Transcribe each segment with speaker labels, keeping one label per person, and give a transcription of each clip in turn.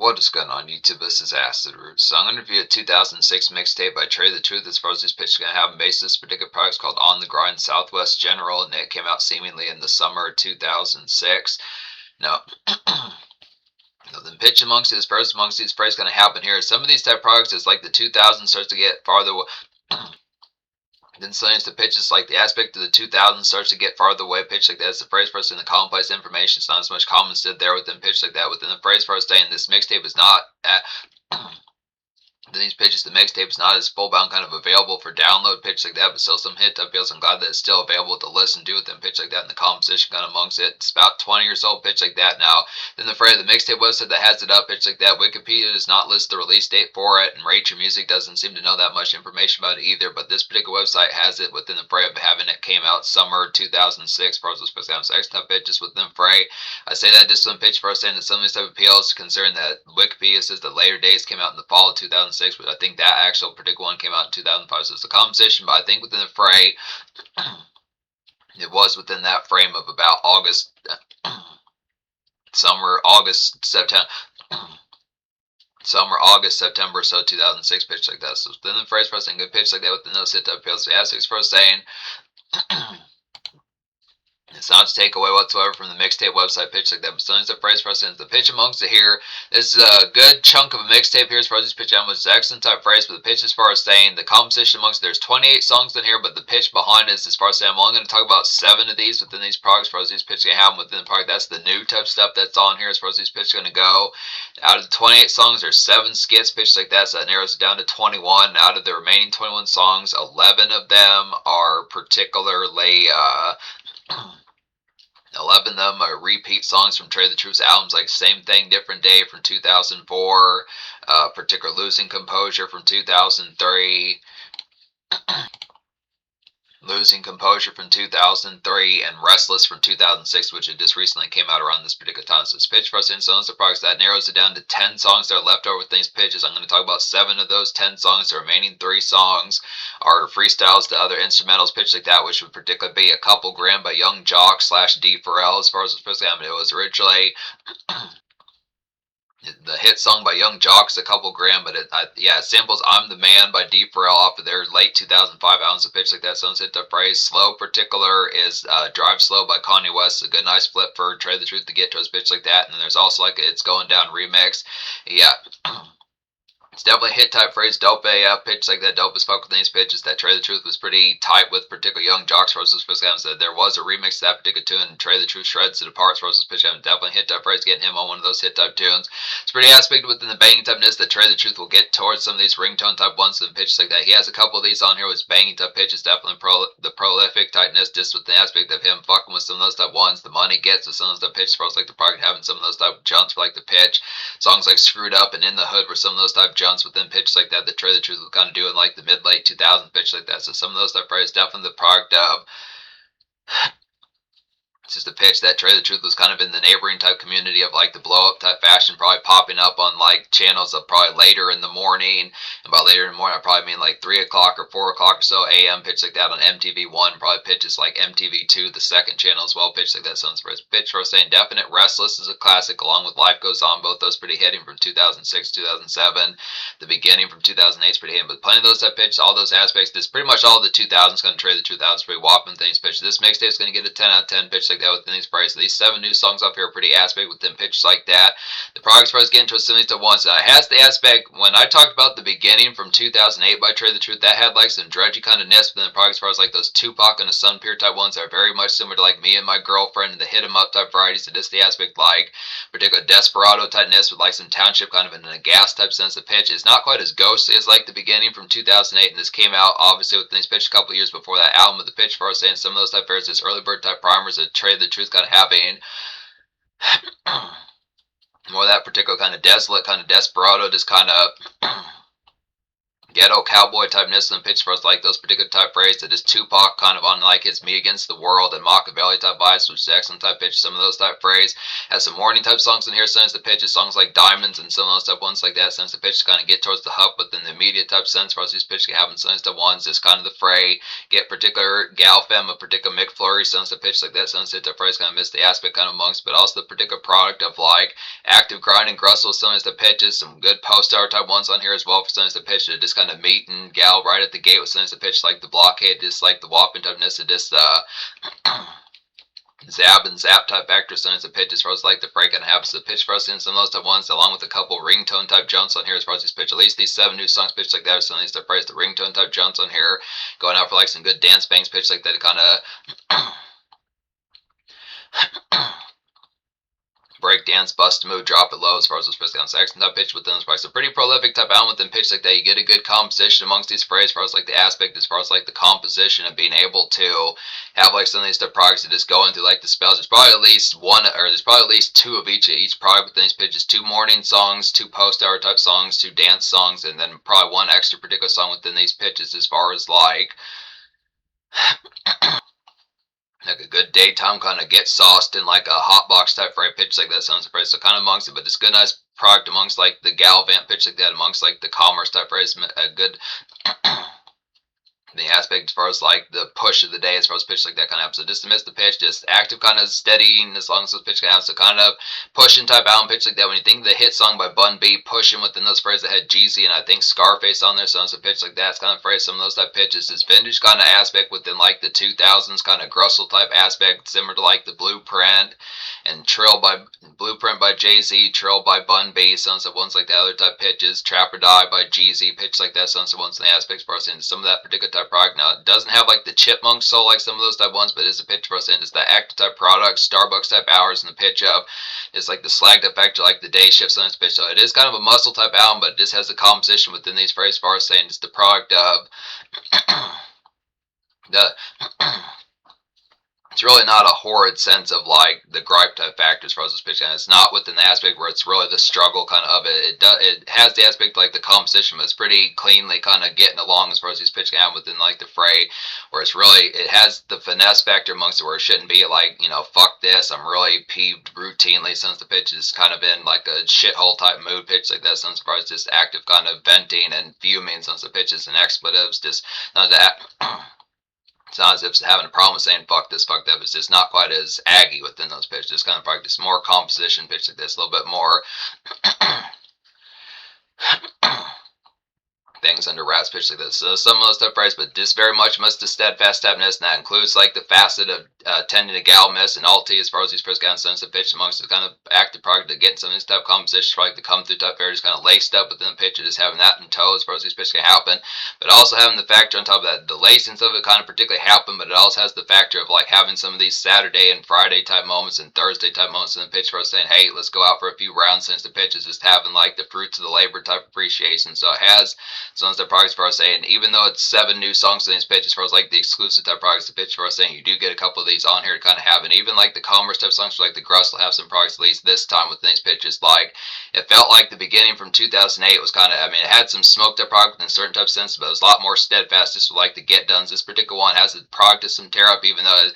Speaker 1: What is going on YouTube? This is Acid Roots. So I'm going to review a 2006 mixtape by Trae the Truth. As far as this pitch is going to have based this particular product is called On the Grind Southwest General, and it came out seemingly in the summer of 2006. Now, the pitch amongst these, first amongst these is going to happen here. Some of these type of products, it's like the 2000s starts to get farther then sometimes the pitch is like the aspect of the 2000s starts to get farther away. Pitch like that is the phrase first in the commonplace information. It's not as much common said there within pitch like that. Within the phrase first saying this mixtape is not at these pitches, the mixtape is not as full-bound kind of available for download, pitch like that, but still some hit type feels. I'm glad that it's still available to listen to within pitch like that in the composition kind of amongst it. It's about 20 years old, pitch like that now. Then the phrase, the mixtape website that has it up, pitch like that. Wikipedia does not list the release date for it, and Rate Your Music doesn't seem to know that much information about it either, but this particular website has it within the fray of having it came out summer 2006. Process for example, X type pitches within the fray. I say that just some pitch first saying that some of these type of appeals, considering that Wikipedia says the later days came out in the fall of 2006, but I think that actual particular one came out in 2005, so it's a composition, but I think within the fray, it was within that frame of about August, September, so 2006 pitch like that. So within the phrase first saying good pitch like that within those hit type appeals, so yeah, 6 first saying. It's not to take away whatsoever from the mixtape website pitch like that, but sometimes the phrase precedent, the pitch amongst it here. This is a good chunk of a mixtape here as far as this pitch on, which is an excellent type phrase, but the pitch as far as saying the composition amongst there's 28 songs in here, but the pitch behind it is as far as saying I'm only going to talk about 7 of these within these products as far as these pitches can have within the product. That's the new type stuff that's on here as far as these pitches are going to go. Out of the 28 songs, there's 7 skits pitched like that, so that narrows it down to 21. Out of the remaining 21 songs, 11 of them are particularly 11 of them are repeat songs from Trae the Truth's albums, like Same Thing, Different Day from 2004, particular Losing Composure from 2003, Losing Composure from 2003, and Restless from 2006, which had just recently came out around this particular time. So it's pitch for us in some of the products. That narrows it down to 10 songs that are left over with these pitches. I'm going to talk about 7 of those 10 songs. The remaining 3 songs are freestyles to other instrumentals pitched like that, which would particularly be A Couple Grand by Young Jock / D Pharrell as far as the it was originally. The hit song by Young Jock is A Couple Grand, but it samples I'm the Man by D Pharrell off of their late 2005 albums. A pitch like that sounds hit the phrase. Slow particular is Drive Slow by Kanye West. A good nice flip for Trae the Truth to get to his pitch like that. And then there's also like a It's Going Down remix. Yeah. It's definitely a hit type phrase. Dope AF pitch like that. Dope as fuck with these pitches. That Trae the Truth was pretty tight with, particularly Young Jock's versus pitch. There was a remix to that particular tune, and Trae the Truth shreds it apart versus pitch. Definitely hit type phrase. Getting him on one of those hit type tunes. It's pretty aspect within the banging typeness that Trae the Truth will get towards some of these ringtone type ones and pitches like that. He has a couple of these on here with banging type pitches. Definitely the prolific tightness, just with the aspect of him fucking with some of those type ones. The money gets with some of those type pitches. Like the product having some of those type jumps for like the pitch. Songs like Screwed Up and In the Hood were some of those type jumps within pitches like that Trae the Truth was kind of doing like the mid-late 2000s pitch like that. So some of those type phrases definitely the product of it's just a pitch that Trae the Truth was kind of in the neighboring type community of like the blow up type fashion, probably popping up on like channels of probably later in the morning. And by later in the morning, I probably mean like 3 o'clock or 4 o'clock or so a.m. pitch like that on MTV1. Probably pitches like MTV2, the second channel as well, pitch like that. Sounds for pitch for saying Definite Restless is a classic, along with Life Goes On. Both those pretty hitting from 2006, 2007. The beginning from 2008 is pretty hitting. But plenty of those type pitches, all those aspects, this pretty much all the 2000s going to Trae the Truth out. It's pretty whopping things pitch. This mixtape is going to get a 10 out of 10 pitch like that within these prices. These 7 new songs up here are pretty aspect within pitches like that. The products for us getting to a similar to ones that has the aspect when I talked about the beginning from 2008 by Trae the Truth, that had like some drudgy kind of ness, but then the products for us like those Tupac and the Sun Peer type ones that are very much similar to like Me and My Girlfriend and the Hit 'em Up type varieties. So just the aspect like particular Desperado type ness with like some township kind of in a gas type sense of pitch. It's not quite as ghostly as like the beginning from 2008, and this came out obviously within these pitch a couple of years before that album with the pitch for us saying some of those type verses, early bird type primers that Trae the Truth kind of having more of that particular kind of desolate, kind of desperado, just kind of ghetto cowboy type ness and pitch for us like those particular type phrases that is Tupac kind of on like his Me Against the World and Machiavelli type vibes, which is excellent type pitch. Some of those type phrase has some morning type songs in here. Sense the pitch is songs like Diamonds and some of those type ones like that. Sense the pitch to kind of get towards the hub within the immediate type sense for us. These pitch can happen. Sense the ones is kind of the fray. Get particular gal femme, a particular Mcflurry. Sense the pitch like that. Sense the phrase kind of miss the aspect kind of amongst, but also the particular product of like active grind and grustle. Sometimes the pitches, some good post hour type ones on here as well for sometimes the pitch to just kind of meet and gal right at the gate with sometimes the pitch like the blockade, just like the whopping typeness of this zab and zap type factor. Sometimes the pitch as far as like the break and happens the pitch for us in some of those type ones along with a couple ringtone type jumps on here as far as these pitch. At least these 7 new songs pitch like that. Some of these the phrase the ringtone type jumps on here going out for like some good dance bangs pitch like that to kind of break dance, bust a move, drop it low as far as those on section type pitch within this price. A pretty prolific type album within pitch like that. You get a good composition amongst these phrases as far as like the aspect, as far as like the composition and being able to have like some of these type products that just go into like the spells. There's probably at least one or there's probably at least 2 of each product within these pitches. 2 morning songs, 2 post hour type songs, 2 dance songs, and then probably 1 extra particular song within these pitches as far as like like a good daytime kind of get sauced in like a hot box type freight pitch like that. Sounds surprised. So kind of amongst it, but it's good nice product amongst like the Galvant pitch like that, amongst like the commerce type phrase, a good the aspect as far as like the push of the day as far as pitch like that kind of happens. So just to miss the pitch, just active kind of steadying as long as the pitch can have. So kind of pushing type album pitch like that. When you think of the hit song by Bun B, pushing within those phrases that had Jeezy and I think Scarface on there, so it's a pitch like that. It's kind of phrase some of those type pitches. This vintage kind of aspect within like the 2000s kind of Grussel type aspect, similar to like the Blueprint and Trill by Blueprint by Jay-Z, Trill by Bun B, sons of ones like that, other type pitches, Trap or Die by Jeezy, pitch like that, sons of ones in the aspects for us into some of that particular type product. Now, it doesn't have like the chipmunk soul like some of those type ones, but it is a pitch for us in. It's the active type product, Starbucks type hours, and the pitch of it's like the slag type factor, like the day shift on its pitch. So it is kind of a muscle type album, but it just has the composition within these phrases for us saying it's the product of the it's really not a horrid sense of like the gripe type factors for us pitch, and it's not within the aspect where it's really the struggle kind of it. It has the aspect like the composition, but it's pretty cleanly kind of getting along as far as these pitch can have within like the fray, where it's really it has the finesse factor amongst it where it shouldn't be like fuck this, I'm really peeved routinely since the pitch is kind of in like a shithole type mood pitch like that. Since far as just active kind of venting and fuming since the pitches and expletives, just none of that. It's not as if it's having a problem with saying fuck this, fuck that, but it's just not quite as aggy within those pitches. Just kind of like this more composition pitch like this, a little bit more things under wraps pitch like this. So some of those type phrases, but just very much must the steadfast typeness, and that includes like the facet of tending to gal miss and altie as far as these first kind of sense of pitch amongst the kind of active product to get some of these type compositions for like the come through type areas kind of laced up within the pitch, just having that in tow as far as these pitches can happen, but also having the factor on top of that, the lacings of it kind of particularly happen, but it also has the factor of like having some of these Saturday and Friday type moments and Thursday type moments in the pitch for us saying, hey, let's go out for a few rounds since the pitch is just having like the fruits of the labor type appreciation. So it has some of the products for us saying, even though it's 7 new songs in these pitches for us like the exclusive type products, the pitch for us saying you do get a couple of these on here to kind of have, and even like the commerce type songs for like the Gruss will have some products at least this time with these pitches. Like it felt like the beginning from 2008 was kind of, I mean, it had some smoke type product in certain type of sense, but it was a lot more steadfast. Just like the get dones. This particular one has the product of some tear up, even though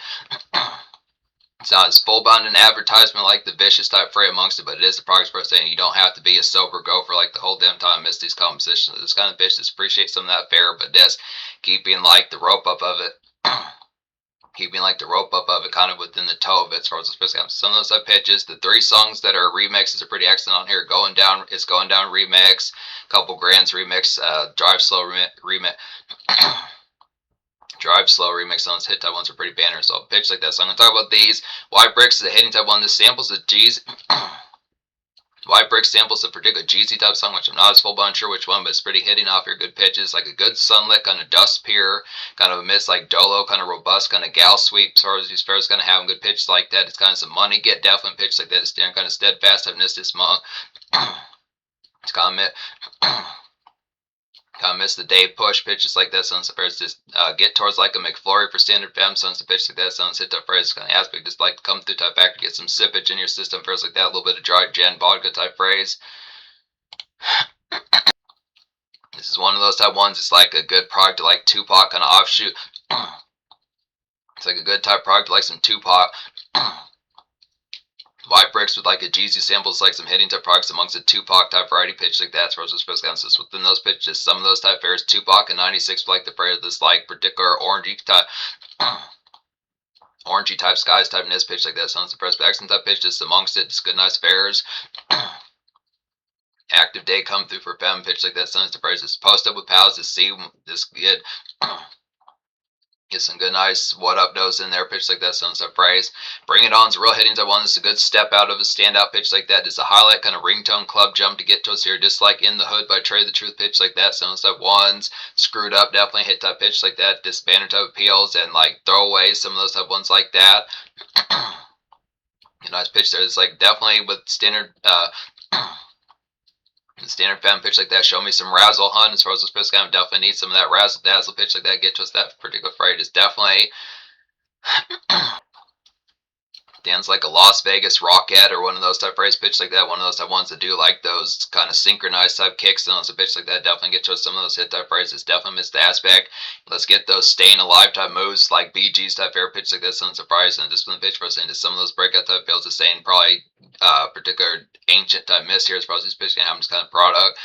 Speaker 1: it's not as full bound an advertisement like the vicious type fray amongst it, but it is the product for saying you don't have to be a sober gopher like the whole damn time. Miss these compositions. This kind of bitch just appreciate some of that fare, but just keeping like the rope up of it. Keeping like the rope up of it kind of within the toe of it as far as the specific. Some of those sub pitches, the 3 songs that are remixes are pretty excellent on here. Going Down remix, couple Grands remix, Drive Slow remix. Drive Slow remix on those hit type ones are pretty banners. So I'll pitch like that. So I'm going to talk about these. White Bricks is a hitting type one. This samples the G's. White Brick samples a particular Jeezy type song, which I'm not as full on sure which one, but it's pretty hitting off here. Good pitches, like a good sunlit kind of dust pier, kind of a miss like Dolo, kind of robust, kind of gal sweep. As far as these fairs kind of having good pitches like that, it's kind of some money get definitely pitch like that. It's kind of steadfast. I've missed this month. It's kind of miss the day push pitches like that. Sounds affairs just get towards like a Mcflurry for standard fem. Sounds to pitch like that. Sounds hit that phrase kind of aspect. Just like come through type factor, get some sippage in your system. Affairs like that. A little bit of dry gin vodka type phrase. This is one of those type ones. It's like a good product to like Tupac kind of offshoot. It's like a good type product like some Tupac. White bricks with like a Jeezy samples, like some hitting type products amongst a Tupac type variety pitch like that. Roses Wisconsin. Within those pitches, some of those type pairs, Tupac and 96 like the pair of this like particular orangey type. Orangey type skies type nist pitch like that. Sounds suppressed accent type pitch just amongst it. Just good nice fairs. Active day come through for Fem pitch like that. Sounds suppressed. Just post up with pals. Just see this get. Get some good nice what up nose in there, pitch like that, sounds like phrase. Bring it on's real hittings. I want this a good step out of a standout pitch like that. Just a highlight kind of ringtone club jump to get to us here, just like In the Hood by Trae the Truth pitch like that. Sounds like ones. Screwed up, definitely hit type pitch like that. Just banner type appeals and like throwaways, some of those type ones like that. Nice pitch there. It's like definitely with standard standard fan pitch like that, show me some razzle hunt as far as this pitch guy. Definitely need some of that razzle dazzle pitch like that. Get to us that particular freight is definitely dance like a Las Vegas Rockette or one of those type phrase pitch like that. One of those type ones that do like those kind of synchronized type kicks and a pitch like that. Definitely get to us some of those hit type phrases. Definitely missed the aspect. Let's get those staying alive type moves like BG's type air pitch like that. Some surprise and just from the pitch for us into some of those breakout type fails to saying probably particular ancient type miss here as far as these pitch happens kind of product.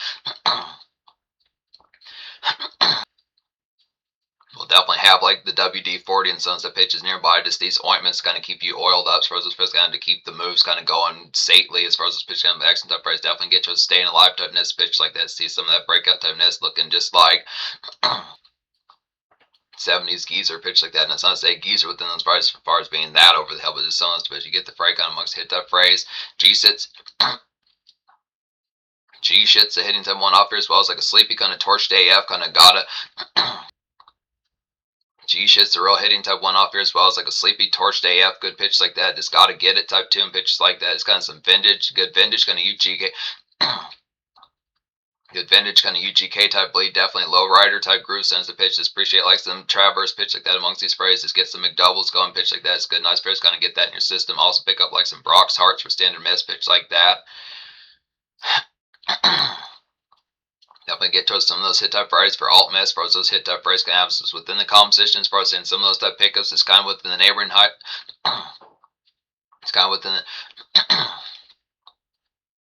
Speaker 1: We'll definitely have like the WD-40 and sons of pitches nearby. Just these ointments kind of keep you oiled up as far as this pitch kind of to keep the moves kind of going sately as far as this pitch kind of action type price. Definitely get to a staying alive type nest pitch like that. See some of that breakout type nest looking just like 70s geezer pitch like that. And it's not to say geezer within those prices as far as being that over the hell, but just some of those, but you get the fray kind of amongst hit that phrase. G sits. G shits the hitting type one off here as well as like a sleepy kind of torched AF kind of gotta. G shit's the real hitting type one off here as well as like a sleepy torched AF good pitch like that. Just gotta get it type two and pitches like that. It's kind of some vintage, good vintage kind of UGK. Good vintage kind of UGK type bleed. Definitely low rider type groove sense of pitch. Just appreciate like some traverse pitch like that amongst these phrases. Get some McDoubles going pitch like that. It's good. Nice phrase. Kind of get that in your system. Also pick up like some Brock's Hearts for standard miss pitch like that. Definitely get towards some of those hit type varieties for alt miss, as far as those hit type varieties can have within the composition, as far as saying some of those type pickups is kind of within the neighboring height. It's kind of within the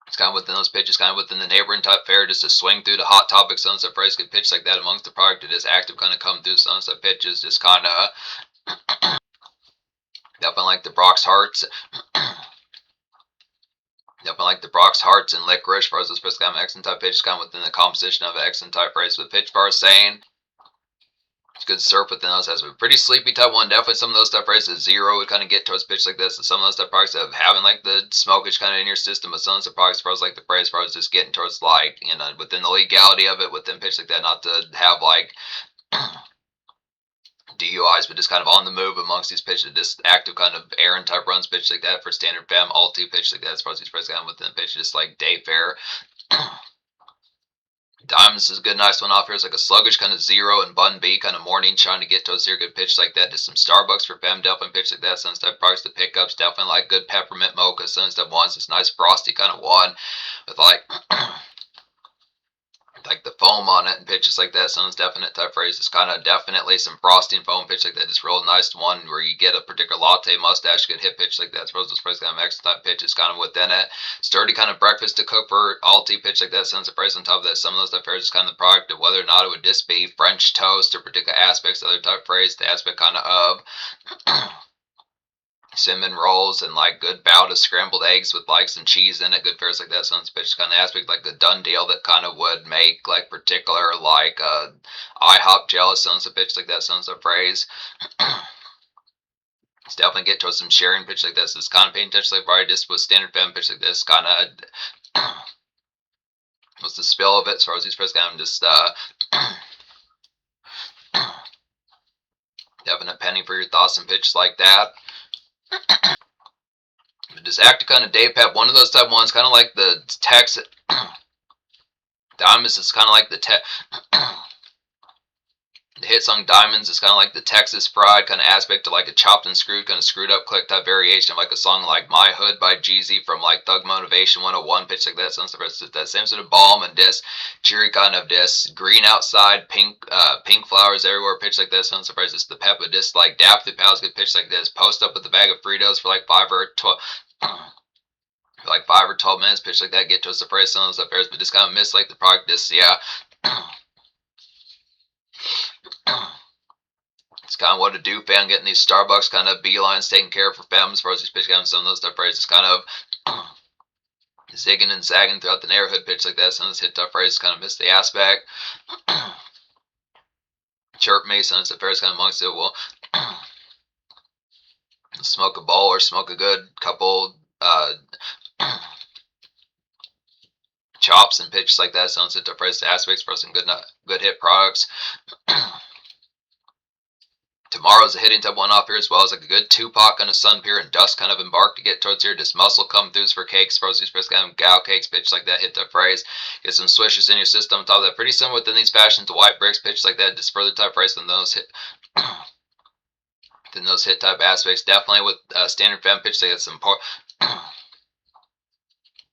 Speaker 1: it's kind of within those pitches, kind of within the neighboring type fare, just to swing through the hot topics. Some of the phrase could pitch like that amongst the product. It is active kind of come through some of the pitches, just kind of definitely like the Brock's Hearts. Definitely like the Brock's Hearts and Licorice, far as this pitch kind of accent type pitch, kind of within the composition of an accent type phrase. With pitch bar saying it's good surf within those has a pretty sleepy type one. Definitely some of those type phrases zero would kind of get towards pitch like this. And some of those type products of having like the smokage kind of in your system, but some of those products, as far as like the phrase, as far as just getting towards like, you know, within the legality of it, within pitch like that, not to have like DUIs, but just kind of on the move amongst these pitches, just active kind of Aaron type runs pitch like that for standard fam, altie pitch like that, as far as these phrases kind of within the pitch, just like day fair. Diamonds is a good nice one off here. It's like a sluggish kind of zero and bun B kind of morning trying to get to us here. Good pitch like that. Just some Starbucks for fam, definitely pitch like that. Some type products, the pickups, definitely like good peppermint mocha. Some stuff ones, this nice frosty kind of one with like like the foam on it and pitches like that. Someone's definite type phrase. It's kind of definitely some frosting foam pitch like that. Just real nice one where you get a particular latte mustache good hit pitch like that. Suppose this phrase kind of extra type pitch is kind of within it. Sturdy kind of breakfast to cook for altie pitch like that. Sounds a phrase on top of that. Some of those type phrases is kind of the product of whether or not it would just be French toast or particular aspects of other type phrase. The aspect kind of cinnamon rolls and like good bout of scrambled eggs with like some cheese in it, good fares like that. Sounds pitch kind of aspect like the done deal that kind of would make like particular like IHOP jealous. Sounds a pitch like that. Sounds a phrase. It's definitely get to some sharing pitch like this. It's kind of paying attention like right just with standard fam pitch like this. Kind of what's the spill of it as far as these phrases kind of just definite penny for your thoughts and pitch like that. Just active kind of day pep, one of those type ones, kind of like the text. Diamonds is kind of like the The hit song Diamonds is kind of like the Texas Pride kind of aspect to like a chopped and screwed, kind of screwed up click type variation of like a song like My Hood by Jeezy from like Thug Motivation 101, pitch like that. Sounds that same sort of balm and diss, cheery kind of diss. Green outside, pink flowers everywhere, pitch like that. Sounds surprised it's the Peppa diss like Daphne Pals good pitch like this. Post up with a bag of Fritos for like 5 or 12. Like 5 or 12 minutes, pitch like that, get to a surprise, sounds up but just kind of miss like the product diss, yeah. It's kind of what a do fan getting these Starbucks kind of beelines taken care of for fam as far as these pitch guys. Some of those stuff phrases kind of zigging and zagging throughout the neighborhood, pitch like that. Some of those hit tough phrases kind of miss the aspect. Chirp me, some of the phrases kind of amongst it. Well, smoke a bowl or smoke a good couple chops and pitches like that. Sounds hit tough phrases aspects for some good hit products. Tomorrow's a hitting tub one off here as well as like a good Tupac on a sun pier and dust kind of embark to get towards here. Just muscle come throughs for cakes, frozen express kind of gal cakes, pitch like that, hit that phrase. Get some swishes in your system on top of that. Pretty similar within these fashions to white bricks, pitch like that, just further type phrase than those hit than those hit type aspects. Definitely with standard fem pitch like that's important.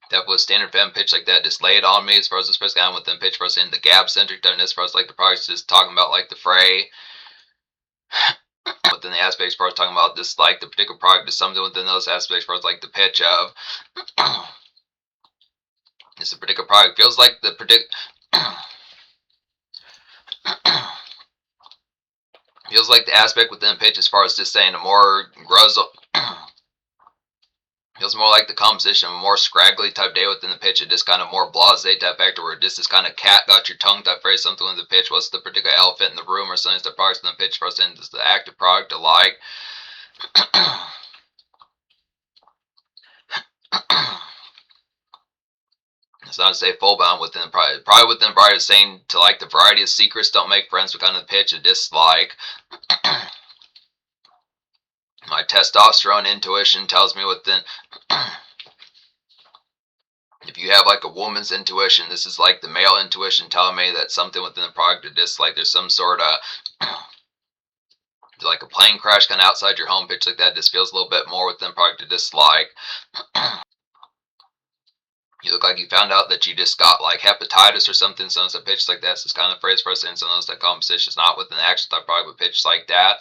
Speaker 1: Definitely with standard fem pitch like that, just lay it on me as far as the express kind of within pitch for us in the gab centric done as far as like the products just talking about like the fray. Within the aspects part talking about this like the particular product is something within those aspects part like the pitch of it's a particular product feels like the feels like the aspect within the pitch as far as just saying a more gruzzle feels more like the composition of a more scraggly type day within the pitch, and just kind of more blasé type factor where just this kind of cat got your tongue type phrase, something in the pitch. What's the particular elephant in the room or something that products in the pitch for us, and the active product alike. It's not to say full bound within probably within variety of saying to like the variety of secrets don't make friends with kind of the pitch of dislike. My testosterone intuition tells me within if you have like a woman's intuition, this is like the male intuition telling me that something within the product of dislike, there's some sort of like a plane crash kind of outside your home pitch like that. Just feels a little bit more within the product of dislike. You look like you found out that you just got like hepatitis or something. Some of the pitches like that. So it's kind of the phrase for us in some of those that compositions, not within the action type product, but pitches like that.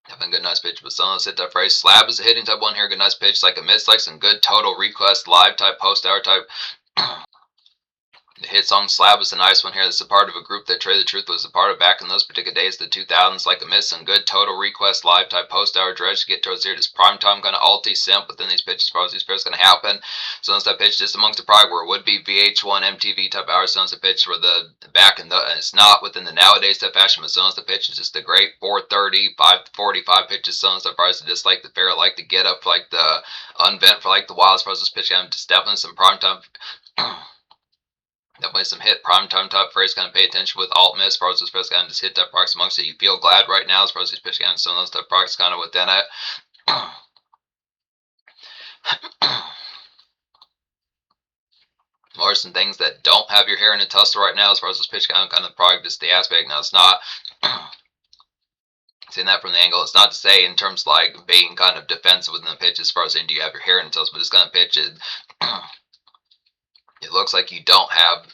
Speaker 1: Having a good nice pitch, but some of those hit that phrase. Slab is a hitting type one here. Good nice pitch, like a miss, like some good total request live type post hour type. The hit song Slab is a nice one here. This is a part of a group that Trae the Truth was a part of back in those particular days, the 2000s, like a miss, some good total request live type post hour dredge to get towards here. Just prime time kind of altie simp within these pitches, as far as these pairs going to happen. So once that pitch just amongst the product where it would be VH1 MTV type hours, so once the pitch for the back and it's not within the nowadays type fashion, but so once the pitch is just the great 430, 545 pitches, so once the price just like the fair, like the get up, like the unvent for like the wild, as far as this pitch, I'm just definitely some prime time. Definitely some hit prime time type phrase, kind of pay attention with alt miss as far as this pitch kind of just hit type products amongst it. You feel glad right now as far as these pitch kind of some of those type products kind of within it. More some things that don't have your hair in a tussle right now as far as this pitch kind of product is the aspect. Now it's not seeing that from the angle. It's not to say in terms of like being kind of defensive within the pitch as far as saying do you have your hair in a tussle, but this kind of pitch it. It looks like you don't have.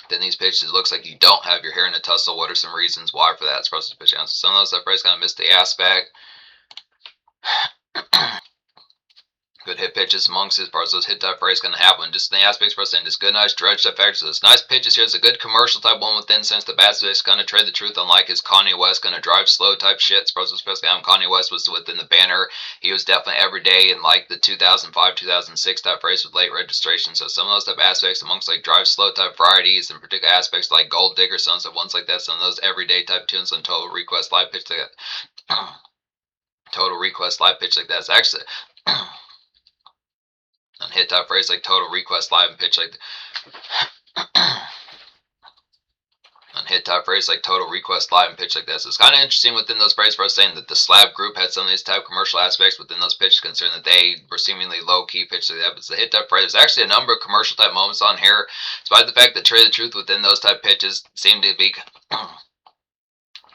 Speaker 1: Then these pitches, it looks like you don't have your hair in a tussle. What are some reasons why for that? It's supposed to pitch down. So some of those that phrase kind of missed the aspect. Good hit pitches amongst as far as those hit type phrase going to happen. Just the aspects for us saying this good, nice dredge type factor. So this nice pitches here is a good commercial type one within sense. The bad space kind of Trae the Truth, unlike his Kanye West kind of drive slow type shit. Suppose especially Kanye West was within the banner. He was definitely every day in like the 2005, 2006 type phrase with late registration. So some of those type aspects amongst like drive slow type varieties and particular aspects like Gold Digger, some of ones like that. Some of those everyday type tunes on Total Request live pitch like that. Total Request live pitch like that. It's actually. On hit type phrase like Total Request live and pitch like on hit type phrase like Total Request Live and pitch like that. So it's kind of interesting within those phrases for us saying that the Slab group had some of these type commercial aspects within those pitches, considering that they were seemingly low key pitches like that. But it's the hit type phrase. There's actually a number of commercial type moments on here, despite the fact that Trae the Truth within those type pitches seem to be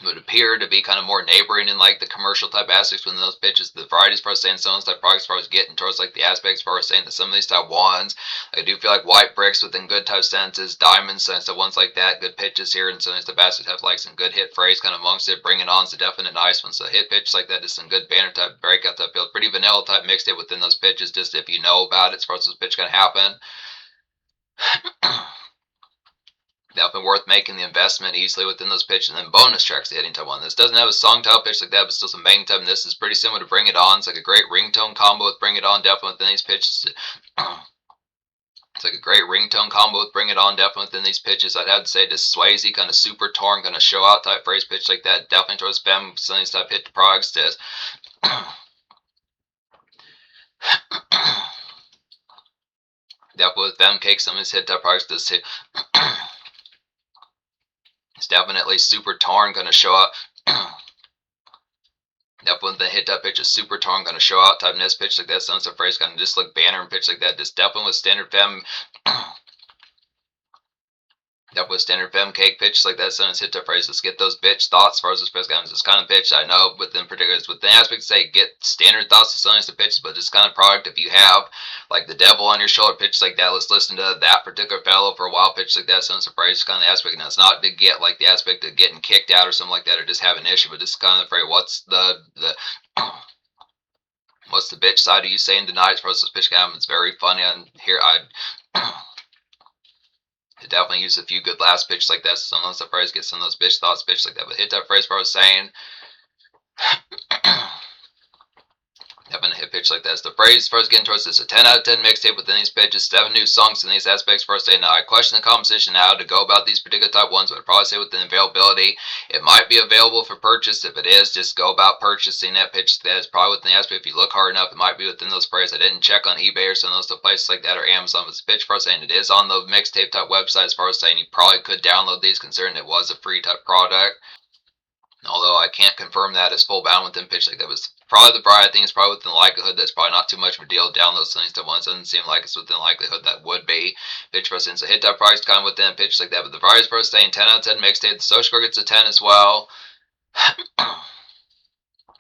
Speaker 1: would appear to be kind of more neighboring in like the commercial type aspects within those pitches. The varieties for saying some of those type products for us getting towards like the aspects for us saying that some of these type ones, I do feel like white bricks within good type sentences, diamonds and stuff ones like that, good pitches here, and some of these type aspects have like some good hit phrase kind of amongst it. Bring It On's a definite nice one. So hit pitches like that, just some good banner type breakout type feel, pretty vanilla type mixtape within those pitches. Just if you know about it, as far as those pitches gonna happen. Definitely worth making the investment easily within those pitches. And then bonus tracks, the hitting type one. This doesn't have a song title pitch like that, but still some banging type. And this is pretty similar to Bring It On. It's like a great ringtone combo with Bring It On, definitely within these pitches. It's like a great ringtone combo with Bring It On, definitely within these pitches. I'd have to say this Swayze kind of super torn, kind of show out type phrase pitch like that. Definitely towards Fem, some of these type hit the products. Definitely with Fem Cake, some of these hit type products. This hit. It's definitely super torn, going to show up. Definitely the hit type pitch is super torn, going to show out type this pitch like that. Sounds a phrase kind of just like banner and pitch like that. Just definitely with standard Fem. Definitely with standard Fem Cake pitch like that. Sounds hit type phrase. Let's get those bitch thoughts as far as this pitch comes. This kind of pitch I know within particulars, within aspects say get standard thoughts of some of the pitches, but this kind of product, if you have like the devil on your shoulder pitch like that, let's listen to that particular fellow for a while pitch like that. Sounds surprised kind of aspect. Now it's not to get like the aspect of getting kicked out or something like that, or just have an issue, but this is kind of the phrase. What's what's the bitch side of you saying tonight? As far as this pitch comes, it's very funny on here. It definitely use a few good last pitches like that. So some of those phrase get some of those bitch thoughts pitch like that. But hit that phrase for I was saying. Having a hit pitch like that. It's the phrase for us getting towards this. A 10 out of 10 mixtape within these pitches. 7 new songs in these aspects for us saying. Now I question the composition now to go about these particular type ones, but I'd probably say within availability. It might be available for purchase. If it is, just go about purchasing that pitch. That is probably within the aspect. If you look hard enough, it might be within those phrases. I didn't check on eBay or some of those places like that or Amazon. But it's a pitch for us saying it is on the mixtape type website as far as saying you probably could download these considering it was a free type product. Although I can't confirm that as full bound within pitch like that. Was probably I think it's probably within the likelihood that's probably not too much of a deal to download some of these type ones. Doesn't seem like it's within the likelihood that would be. Pitch for us so hit type products kind of within pitch like that. But the variety for us staying 10 out of 10 mixtape. The social score gets a 10 as well.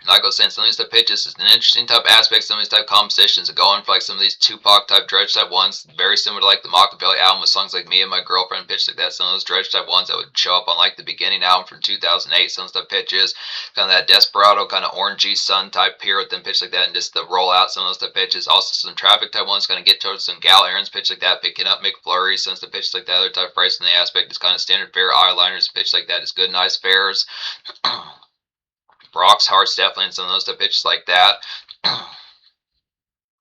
Speaker 1: Like I was saying, some of these type pitches is an interesting type aspect. Some of these type compositions are going for like some of these Tupac type dredge type ones, very similar to like the Mcflurry album with songs like Me and My Girlfriend pitch like that. Some of those dredge type ones that would show up on like the beginning album from 2008. Some of those type pitches, kind of that Desperado kind of orangey sun type peer with them pitch like that, and just the rollout. Some of those type pitches, also some traffic type ones, kind of get towards some Gal Aaron's pitch like that, picking up Mcflurry. Some of the pitch like that, other type phrase in the aspect is kind of standard fare eyeliners pitch like that. Is good, nice fares. Brock's Hearts definitely in some of those type pitches like that.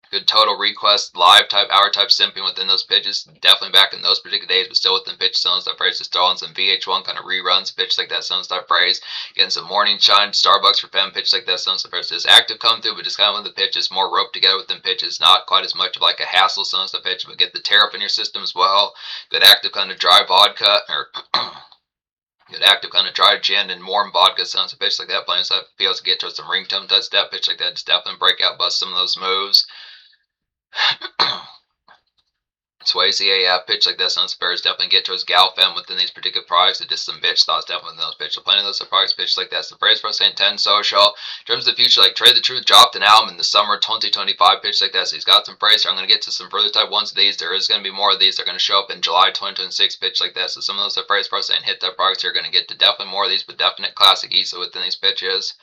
Speaker 1: Good Total Request live type hour type simping within those pitches. Definitely back in those particular days, but still within pitches. Some of those type phrases, throwing some VH1 kind of reruns pitch like that. Some of those type phrase, getting some morning shine Starbucks for Fem pitch like that. Some of those phrases active come through, but just kind of with the pitches more roped together within pitches. Not quite as much of like a hassle. Some of those pitches, but get the tariff in your system as well. Good active kind of dry vodka or. Good active kind of dry gin and warm vodka sounds a pitch like that. Playing stuff feels to get to some ringtone touch that pitch like that. Just definitely break out, bust some of those moves. Swayze AF pitch like that sounds fair. Definitely get towards gal femme within these particular products. It's just some bitch thoughts definitely within those pitches. So plenty of those products pitch like that. So the phrase for us saying 10 social. In terms of the future, like Trae the Truth dropped an album in the summer 2025 pitch like that. So he's got some phrase here. I'm going to get to some further type ones of these. There is going to be more of these. They're going to show up in July 2026 pitch like that. So some of those are phrase for us saying hit their products here are going to get to definitely more of these, but definite classic easily within these pitches.